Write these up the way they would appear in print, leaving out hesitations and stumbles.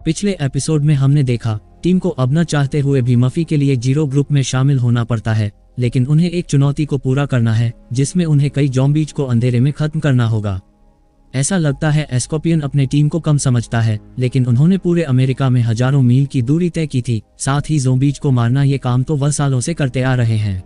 पिछले एपिसोड में हमने देखा टीम को अब न चाहते हुए भी मफी के लिए जीरो ग्रुप में शामिल होना पड़ता है, लेकिन उन्हें एक चुनौती को पूरा करना है जिसमें उन्हें कई ज़ॉम्बीज़ को अंधेरे में खत्म करना होगा। ऐसा लगता है स्कॉर्पियन अपने टीम को कम समझता है, लेकिन उन्होंने पूरे अमेरिका में हजारों मील की दूरी तय की थी। साथ ही ज़ॉम्बीज़ को मारना ये काम तो वह सालों से करते आ रहे हैं।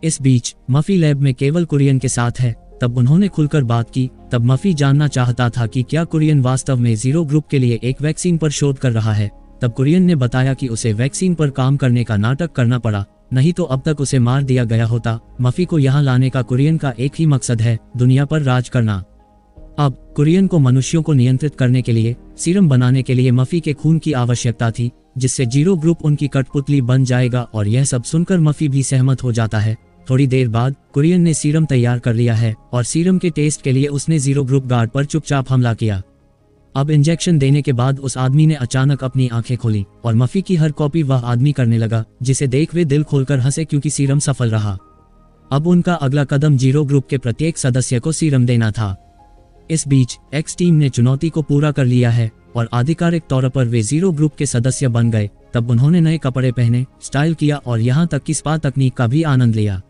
इस बीच मफी लैब में केवल कुरियन के साथ है। तब उन्होंने खुलकर बात की। तब मफी जानना चाहता था कि क्या कुरियन वास्तव में जीरो ग्रुप के लिए एक वैक्सीन पर शोध कर रहा है। तब कुरियन ने बताया कि उसे वैक्सीन पर काम करने का नाटक करना पड़ा, नहीं तो अब तक उसे मार दिया गया होता। मफी को यहाँ लाने का कुरियन का एक ही मकसद है, दुनिया पर राज करना। अब कुरियन को मनुष्यों को नियंत्रित करने के लिए सीरम बनाने के लिए मफी के खून की आवश्यकता थी, जिससे जीरो ग्रुप उनकी कठपुतली बन जाएगा। और यह सब सुनकर मफी भी सहमत हो जाता है। थोड़ी देर बाद कुरियन ने सीरम तैयार कर लिया है और सीरम के टेस्ट के लिए उसने जीरो ग्रुप गार्ड पर चुपचाप हमला किया। अब इंजेक्शन देने के बाद उस आदमी ने अचानक अपनी आंखें खोली और मफी की हर कॉपी वह आदमी करने लगा, जिसे देख वे दिल खोलकर हंसे क्योंकि सीरम सफल रहा। अब उनका अगला कदम जीरो ग्रुप के प्रत्येक सदस्य को सीरम देना था। इस बीच एक्स टीम ने चुनौती को पूरा कर लिया है और आधिकारिक तौर पर वे जीरो ग्रुप के सदस्य बन गए। तब उन्होंने नए कपड़े पहने, स्टाइल किया और यहाँ तक कि स्पा तकनीक का भी आनंद लिया।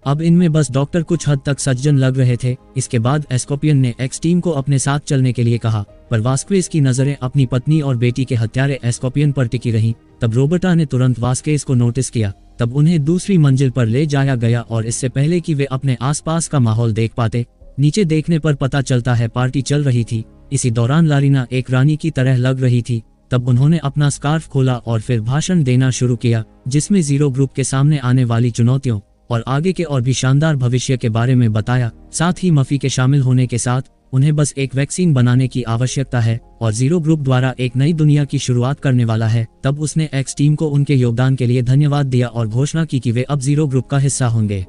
अब इनमें बस डॉक्टर कुछ हद तक सज्जन लग रहे थे। इसके बाद स्कॉर्पियन ने एक्स टीम को अपने साथ चलने के लिए कहा, पर वास्क्वेज की नजरें अपनी पत्नी और बेटी के हत्यारे स्कॉर्पियन पर टिकी रहीं। तब रोबर्टा ने तुरंत वास्क्वेज को नोटिस किया। तब उन्हें दूसरी मंजिल पर ले जाया गया और इससे पहले कि वे अपने आसपास का माहौल देख पाते, नीचे देखने पर पता चलता है पार्टी चल रही थी। इसी दौरान लारीना एक रानी की तरह लग रही थी। तब उन्होंने अपना स्कार्फ खोला और फिर भाषण देना शुरू किया, जिसमें जीरो ग्रुप के सामने आने वाली चुनौतियों और आगे के और भी शानदार भविष्य के बारे में बताया। साथ ही मफी के शामिल होने के साथ उन्हें बस एक वैक्सीन बनाने की आवश्यकता है और जीरो ग्रुप द्वारा एक नई दुनिया की शुरुआत करने वाला है। तब उसने एक्स टीम को उनके योगदान के लिए धन्यवाद दिया और घोषणा की कि वे अब जीरो ग्रुप का हिस्सा होंगे।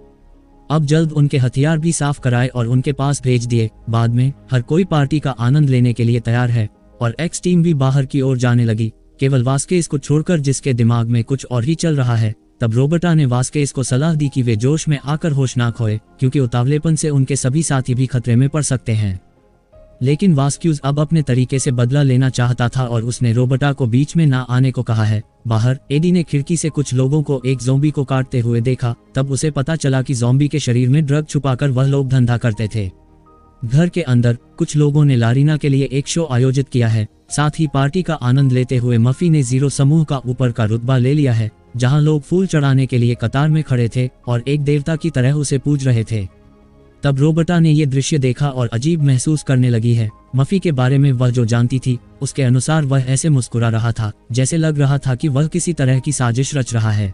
अब जल्द उनके हथियार भी साफ कराए और उनके पास भेज दिए। बाद में हर कोई पार्टी का आनंद लेने के लिए तैयार है और एक्स टीम भी बाहर की ओर जाने लगी, केवल वास्केज को छोड़कर जिसके दिमाग में कुछ और ही चल रहा है। तब रोबर्टा ने वास्केज को सलाह दी कि वे जोश में आकर होशनाक होए, क्योंकि उतावलेपन से उनके सभी साथी भी खतरे में पड़ सकते हैं। लेकिन वास्क्यूज अब अपने तरीके से बदला लेना चाहता था और उसने रोबर्टा को बीच में ना आने को कहा है। बाहर एडी ने खिड़की से कुछ लोगों को एक ज़ॉम्बी को काटते हुए देखा। तब उसे पता चला कि ज़ॉम्बी के शरीर में ड्रग छुपाकर वह लोग धंधा करते थे। घर के अंदर कुछ लोगों ने लारीना के लिए एक शो आयोजित किया है। साथ ही पार्टी का आनंद लेते हुए मफी ने जीरो समूह का ऊपर का रुतबा ले लिया है, जहां लोग फूल चढ़ाने के लिए कतार में खड़े थे और एक देवता की तरह उसे पूज रहे थे। तब रोबर्टा ने यह दृश्य देखा और अजीब महसूस करने लगी है। मफी के बारे में वह जो जानती थी, उसके अनुसार वह ऐसे मुस्कुरा रहा था जैसे लग रहा था कि वह किसी तरह की साजिश रच रहा है।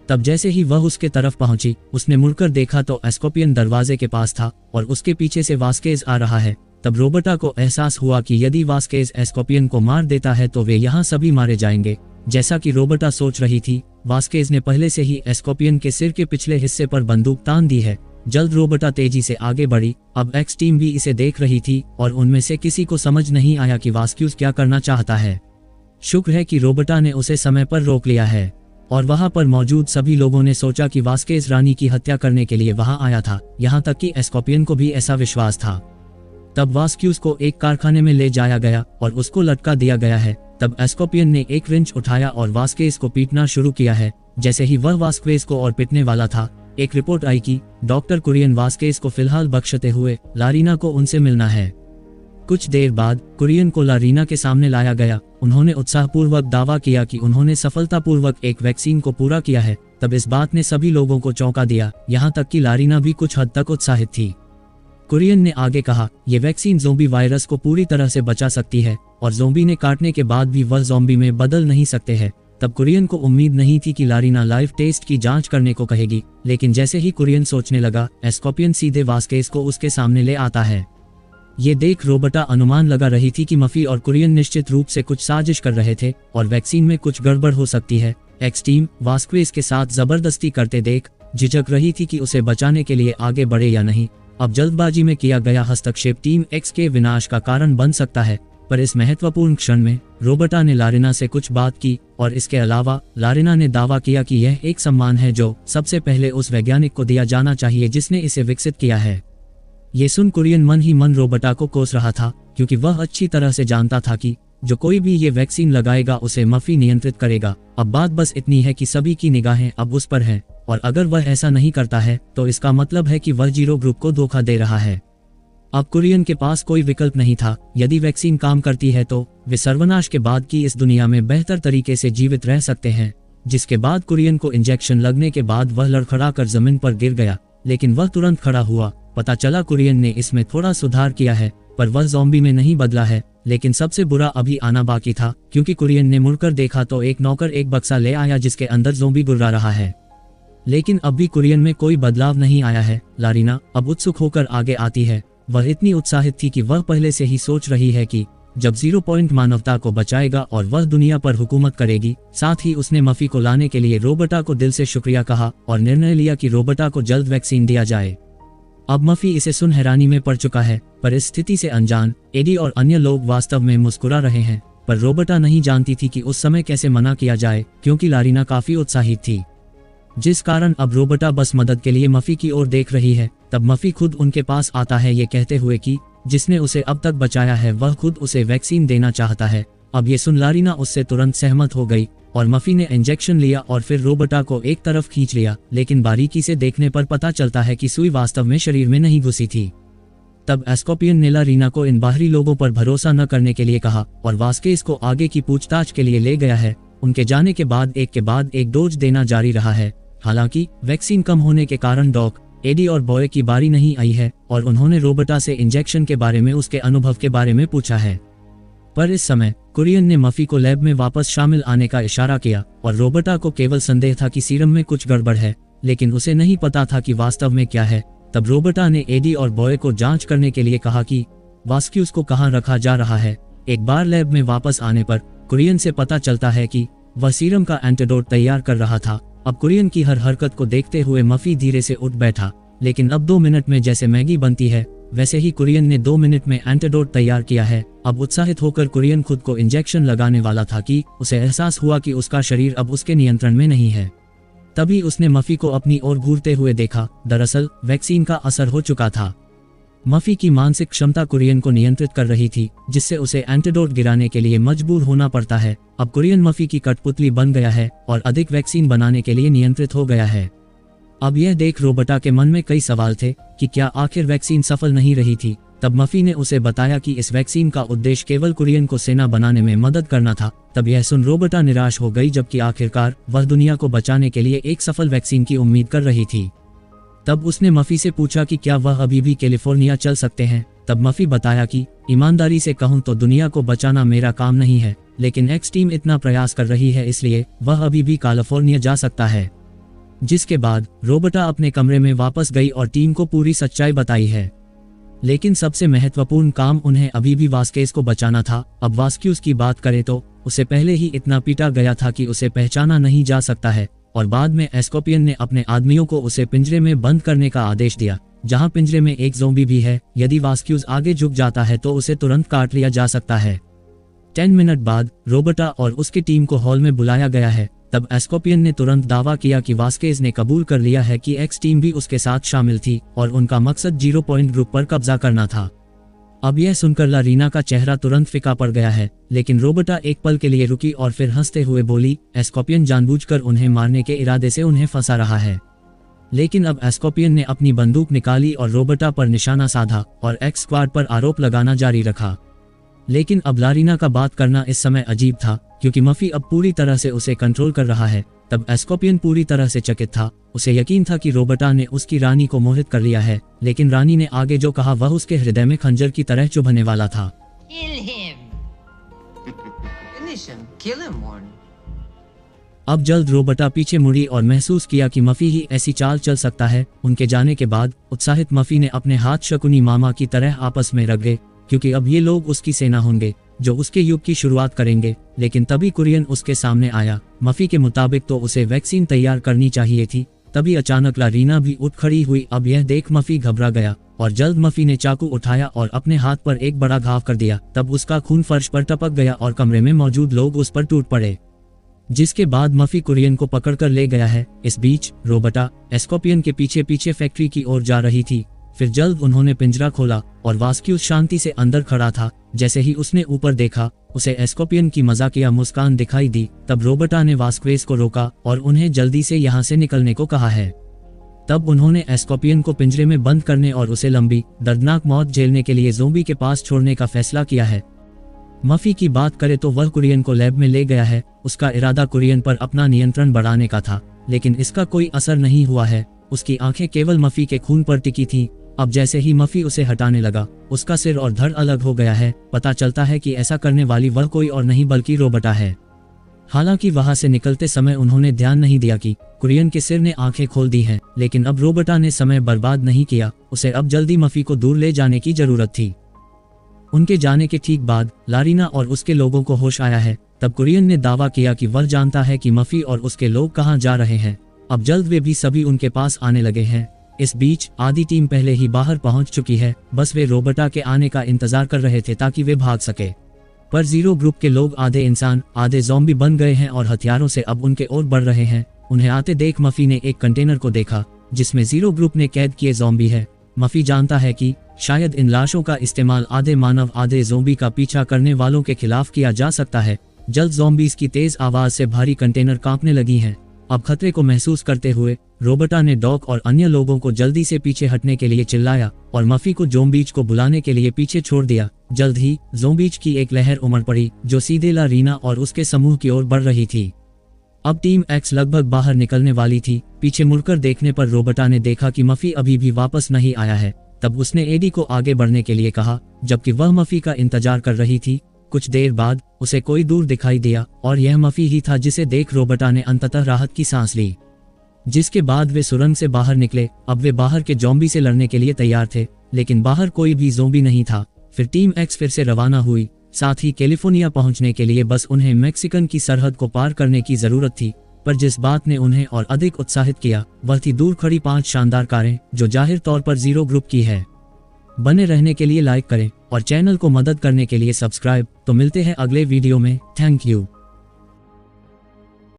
तब जैसे ही वह उसके तरफ पहुंची, उसने मुड़कर देखा तो स्कॉर्पियन दरवाजे के पास था और उसके पीछे से वास्केज आ रहा है। तब रोबर्टा को एहसास हुआ कि यदि वास्केज स्कॉर्पियन को मार देता है तो वे यहाँ सभी मारे जाएंगे। जैसा कि रोबर्टा सोच रही थी, वास्केज ने पहले से ही स्कॉर्पियन के सिर के पिछले हिस्से पर बंदूक तान दी है। जल्द रोबर्टा तेजी से आगे बढ़ी। अब एक्स टीम भी इसे देख रही थी और उनमें से किसी को समझ नहीं आया कि वास्क्यूज क्या करना चाहता है। शुक्र है कि रोबर्टा ने उसे समय पर रोक लिया है और वहां पर मौजूद सभी लोगों ने सोचा कि वास्केज रानी की हत्या करने के लिए वहां आया था। यहाँ तक कि स्कॉर्पियन को भी ऐसा विश्वास था। तब वास्क्यूज को एक कारखाने में ले जाया गया और उसको लटका दिया गया है। तब स्कॉर्पियन ने एक रिंच उठाया और वास्केज को पीटना शुरू किया है। जैसे ही वह वास्केज को और पीटने वाला था, एक रिपोर्ट आई कि डॉक्टर कुरियन वास्केज को फिलहाल बख्शते हुए लारीना को उनसे मिलना है। कुछ देर बाद कुरियन को लारीना के सामने लाया गया। उन्होंने उत्साहपूर्वक दावा किया कि उन्होंने सफलतापूर्वक एक वैक्सीन को पूरा किया है। तब इस बात ने सभी लोगों को चौंका दिया, यहाँ तक कि लारीना भी कुछ हद तक उत्साहित थी। कुरियन ने आगे कहा, ये वैक्सीन ज़ॉम्बी वायरस को पूरी तरह से बचा सकती है और ज़ॉम्बी ने काटने के बाद भी वह ज़ॉम्बी में बदल नहीं सकते हैं। तब कुरियन को उम्मीद नहीं थी कि लारीना लाइव टेस्ट की जांच करने को कहेगी, लेकिन जैसे ही कुरियन सोचने लगा, स्कॉर्पियन सीधे वास्केज को उसके सामने ले आता है। ये देख रोबर्टा अनुमान लगा रही थी कि मफी और कुरियन निश्चित रूप से कुछ साजिश कर रहे थे और वैक्सीन में कुछ गड़बड़ हो सकती है। एक्स टीम वास्क्वेज के साथ जबरदस्ती करते देख झिझक रही थी कि उसे बचाने के लिए आगे बढ़े या नहीं। अब जल्दबाजी में किया गया हस्तक्षेप टीम एक्स के विनाश का कारण बन सकता है। पर इस महत्वपूर्ण क्षण में रोबर्टा ने लारीना से कुछ बात की और इसके अलावा लारीना ने दावा किया कि यह एक सम्मान है जो सबसे पहले उस वैज्ञानिक को दिया जाना चाहिए जिसने इसे विकसित किया है। ये सुन कुरियन मन ही मन रोबर्टा को कोस रहा था, क्योंकि वह अच्छी तरह से जानता था कि जो कोई भी ये वैक्सीन लगाएगा उसे मफी नियंत्रित करेगा। अब बात बस इतनी है कि सभी की निगाहें अब उस पर हैं, और अगर वह ऐसा नहीं करता है तो इसका मतलब है कि वह जीरो ग्रुप को धोखा दे रहा है। अब कुरियन के पास कोई विकल्प नहीं था। यदि वैक्सीन काम करती है तो वे सर्वनाश के बाद की इस दुनिया में बेहतर तरीके से जीवित रह सकते हैं। जिसके बाद कुरियन को इंजेक्शन लगने के बाद वह लड़खड़ा कर जमीन पर गिर गया, लेकिन वह तुरंत खड़ा हुआ। पता चला कुरियन ने इसमें थोड़ा सुधार किया है, पर वह ज़ॉम्बी में नहीं बदला है। लेकिन सबसे बुरा अभी आना बाकी था, क्योंकि कुरियन ने मुड़कर देखा तो एक नौकर एक बक्सा ले आया जिसके अंदर ज़ॉम्बी गुर्रा रहा है। लेकिन अब भी कुरियन में कोई बदलाव नहीं आया है। लारीना अब उत्सुक होकर आगे आती है। वह इतनी उत्साहित थी कि वह पहले से ही सोच रही है कि जब 0 पॉइंट मानवता को बचाएगा और वह दुनिया पर हुकूमत करेगी। साथ ही उसने मफी को लाने के लिए रोबर्टा को दिल से शुक्रिया कहा और निर्णय लिया कि रोबर्टा को जल्द वैक्सीन दिया जाए। अब मफी इसे सुन हैरानी में पड़ चुका है, पर इस स्थिति से अनजान एडी और अन्य लोग वास्तव में मुस्कुरा रहे हैं। पर रोबर्टा नहीं जानती थी कि उस समय कैसे मना किया जाए, क्योंकि लारीना काफी उत्साहित थी, जिस कारण अब रोबर्टा बस मदद के लिए मफी की ओर देख रही है। तब मफी खुद उनके पास आता है, ये कहते हुए कि जिसने उसे अब तक बचाया है वह खुद उसे वैक्सीन देना चाहता है। अब ये सुन लारीना उससे तुरंत सहमत हो गई और मफी ने इंजेक्शन लिया और फिर रोबर्टा को एक तरफ खींच लिया। लेकिन बारीकी से देखने पर पता चलता है कि सुई वास्तव में शरीर में नहीं घुसी थी। तब एस्कोपियन ने लारीना को इन बाहरी लोगों पर भरोसा न करने के लिए कहा और वास्केस को आगे की पूछताछ के लिए ले गया है। उनके जाने के बाद एक डोज देना जारी रहा है। हालांकि वैक्सीन कम होने के कारण डॉक, एडी और बॉय की बारी नहीं आई है और उन्होंने रोबर्टा से इंजेक्शन के बारे में उसके अनुभव के बारे में पूछा है। पर इस समय कुरियन ने मफी को लैब में वापस शामिल आने का इशारा किया और रोबर्टा को केवल संदेह था कि सीरम में कुछ गड़बड़ है, लेकिन उसे नहीं पता था कि वास्तव में क्या है। तब रोबर्टा ने एडी और बॉय को जांच करने के लिए कहा कि वास्क्यूज को कहाँ रखा जा रहा है। एक बार लैब में वापस आने पर कुरियन से पता चलता है कि वह सीरम का एंटीडोट तैयार कर रहा था। अब कुरियन की हर हरकत को देखते हुए मफी धीरे से उठ बैठा, लेकिन अब 2 मिनट में जैसे मैगी बनती है वैसे ही कुरियन ने 2 मिनट में एंटीडोट तैयार किया है। अब उत्साहित होकर कुरियन खुद को इंजेक्शन लगाने वाला था कि उसे एहसास हुआ कि उसका शरीर अब उसके नियंत्रण में नहीं है। तभी उसने मफी को अपनी ओर घूरते हुए देखा। दरअसल वैक्सीन का असर हो चुका था। मफी की मानसिक क्षमता कुरियन को नियंत्रित कर रही थी, जिससे उसे एंटीडोट गिराने के लिए मजबूर होना पड़ता है। अब कुरियन मफी की कठपुतली बन गया है और अधिक वैक्सीन बनाने के लिए नियंत्रित हो गया है। अब यह देख रोबर्टा के मन में कई सवाल थे कि क्या आखिर वैक्सीन सफल नहीं रही थी। तब मफी ने उसे बताया कि इस वैक्सीन का उद्देश्य केवल कुरियन को सेना बनाने में मदद करना था। तब यह सुन रोबर्टा निराश हो गई, जबकि आखिरकार वह दुनिया को बचाने के लिए एक सफल वैक्सीन की उम्मीद कर रही थी। तब उसने मफी से पूछा कि क्या वह अभी भी कैलिफोर्निया चल सकते हैं। तब मफी बताया कि ईमानदारी से कहूं तो दुनिया को बचाना मेरा काम नहीं है, लेकिन एक्स टीम इतना प्रयास कर रही है इसलिए वह अभी भी कैलिफोर्निया जा सकता है। जिसके बाद रोबर्टा अपने कमरे में वापस गई और टीम को पूरी सच्चाई बताई है। लेकिन सबसे महत्वपूर्ण काम उन्हें अभी भी वास्केस को बचाना था। अब वास्क्यूज की बात करें तो उसे पहले ही इतना पीटा गया था कि उसे पहचाना नहीं जा सकता है, और बाद में एस्कोपियन ने अपने आदमियों को उसे पिंजरे में बंद करने का आदेश दिया, जहां पिंजरे में एक ज़ॉम्बी भी है। यदि वास्क्यूज आगे झुक जाता है तो उसे तुरंत काट लिया जा सकता है। 10 मिनट बाद रोबर्टा और उसकी टीम को हॉल में बुलाया गया है। तब एस्कोपियन ने तुरंत दावा किया कि वास्केस ने कबूल कर लिया है कि एक्स टीम भी उसके साथ शामिल थी और उनका मकसद 0 पॉइंट ग्रुप पर कब्जा करना था। अब यह सुनकर लारीना का चेहरा तुरंत फीका पड़ गया है, लेकिन रोबर्टा एक पल के लिए रुकी और फिर हंसते हुए बोली, एस्कोपियन जानबूझकर उन्हें मारने के इरादे से उन्हें फंसा रहा है। लेकिन अब एस्कोपियन ने अपनी बंदूक निकाली और रोबर्टा पर निशाना साधा और एक्स स्क्वाड पर आरोप लगाना जारी रखा। लेकिन अब लारीना का बात करना इस समय अजीब था, क्योंकि मफी अब पूरी तरह से उसे कंट्रोल कर रहा है। तब एस्कोपियन पूरी तरह से चकित था। उसे यकीन था कि रोबर्टा ने उसकी रानी को मोहित कर लिया है, लेकिन रानी ने आगे जो कहा वह उसके हृदय में खंजर की तरह चुभने वाला था। अब जल्द रोबर्टा पीछे मुड़ी और महसूस किया कि मफी ही ऐसी चाल चल सकता है। उनके जाने के बाद उत्साहित मफी ने अपने हाथ शकुनी मामा की तरह आपस में रगड़े, क्योंकि अब ये लोग उसकी सेना होंगे जो उसके युग की शुरुआत करेंगे। लेकिन तभी कुरियन उसके सामने आया। मफी के मुताबिक तो उसे वैक्सीन तैयार करनी चाहिए थी। तभी अचानक लारीना भी उठ खड़ी हुई। अब यह देख मफी घबरा गया और जल्द मफी ने चाकू उठाया और अपने हाथ पर एक बड़ा घाव कर दिया। तब उसका खून फर्श पर टपक गया और कमरे में मौजूद लोग उस पर टूट पड़े, जिसके बाद मफी कुरियन को पकड़कर ले गया है। इस बीच रोबर्टा एस्कोपियन के पीछे पीछे फैक्ट्री की ओर जा रही थी। फिर जल्द उन्होंने पिंजरा खोला और वास्क्यूज शांति से अंदर खड़ा था। जैसे ही उसने ऊपर देखा, उसे एस्कोपियन की मजाकिया मुस्कान दिखाई दी। तब रोबर्टा ने वास्क्वेज को रोका और उन्हें जल्दी से यहाँ से निकलने को कहा है। तब उन्होंने एस्कोपियन को पिंजरे में बंद करने और उसे लंबी दर्दनाक मौत झेलने के लिए ज़ोंबी के पास छोड़ने का फैसला किया है। मफी की बात करें तो वह कुरियन को लैब में ले गया है। उसका इरादा कुरियन पर अपना नियंत्रण बढ़ाने का था, लेकिन इसका कोई असर नहीं हुआ है। उसकी आंखें केवल मफी के खून पर टिकी थीं। अब जैसे ही मफी उसे हटाने लगा, उसका सिर और धड़ अलग हो गया है। पता चलता है कि ऐसा करने वाली वह कोई और नहीं बल्कि रोबर्टा है। हालांकि वहां से निकलते समय उन्होंने ध्यान नहीं दिया कि कुरियन के सिर ने आंखें खोल दी हैं, लेकिन अब रोबर्टा ने समय बर्बाद नहीं किया। उसे अब जल्दी मफी को दूर ले जाने की जरूरत थी। उनके जाने के ठीक बाद लारीना और उसके लोगों को होश आया है। तब कुरियन ने दावा किया कि वह जानता है कि मफी और उसके लोग कहां जा रहे हैं। अब जल्द वे भी सभी उनके पास आने लगे हैं। इस बीच आधी टीम पहले ही बाहर पहुंच चुकी है। बस वे रोबर्टा के आने का इंतजार कर रहे थे ताकि वे भाग सके। पर जीरो ग्रुप के लोग आधे इंसान आधे ज़ॉम्बी बन गए हैं और हथियारों से अब उनके ओर बढ़ रहे हैं। उन्हें आते देख मफी ने एक कंटेनर को देखा जिसमें जीरो ग्रुप ने कैद किए ज़ॉम्बी है। मफी जानता है कि शायद इन लाशों का इस्तेमाल आधे मानव आधे ज़ॉम्बी का पीछा करने वालों के खिलाफ किया जा सकता है। जल्द ज़ॉम्बीज की तेज आवाज से भारी कंटेनर कांपने लगी हैं। अब खतरे को महसूस करते हुए रोबर्टा ने डॉक और अन्य लोगों को जल्दी से पीछे हटने के लिए चिल्लाया और मफी को ज़ॉम्बीज को बुलाने के लिए पीछे छोड़ दिया। जल्द ही ज़ॉम्बीज की एक लहर उमड़ पड़ी जो सीधे लारीना और उसके समूह की ओर बढ़ रही थी। अब टीम एक्स लगभग बाहर निकलने वाली थी। पीछे मुड़कर देखने पर रोबर्टा ने देखा कि मफी अभी भी वापस नहीं आया है। तब उसने एडी को आगे बढ़ने के लिए कहा, जबकि वह मफी का इंतजार कर रही थी। कुछ देर बाद उसे कोई दूर दिखाई दिया और यह मफी ही था, जिसे देख रोबर्टा ने अंततः राहत की सांस ली। जिसके बाद वे सुरंग से बाहर निकले। अब वे बाहर के ज़ॉम्बी से लड़ने के लिए तैयार थे, लेकिन बाहर कोई भी ज़ॉम्बी नहीं था। फिर टीम एक्स फिर से रवाना हुई। साथ ही कैलिफोर्निया पहुंचने के लिए बस उन्हें मैक्सिकन की सरहद को पार करने की जरूरत थी। पर जिस बात ने उन्हें और अधिक उत्साहित किया वह थी दूर खड़ी 5 शानदार कारें जो जाहिर तौर पर जीरो ग्रुप की है। बने रहने के लिए लाइक करें और चैनल को मदद करने के लिए सब्सक्राइब। तो मिलते हैं अगले वीडियो में। Thank you.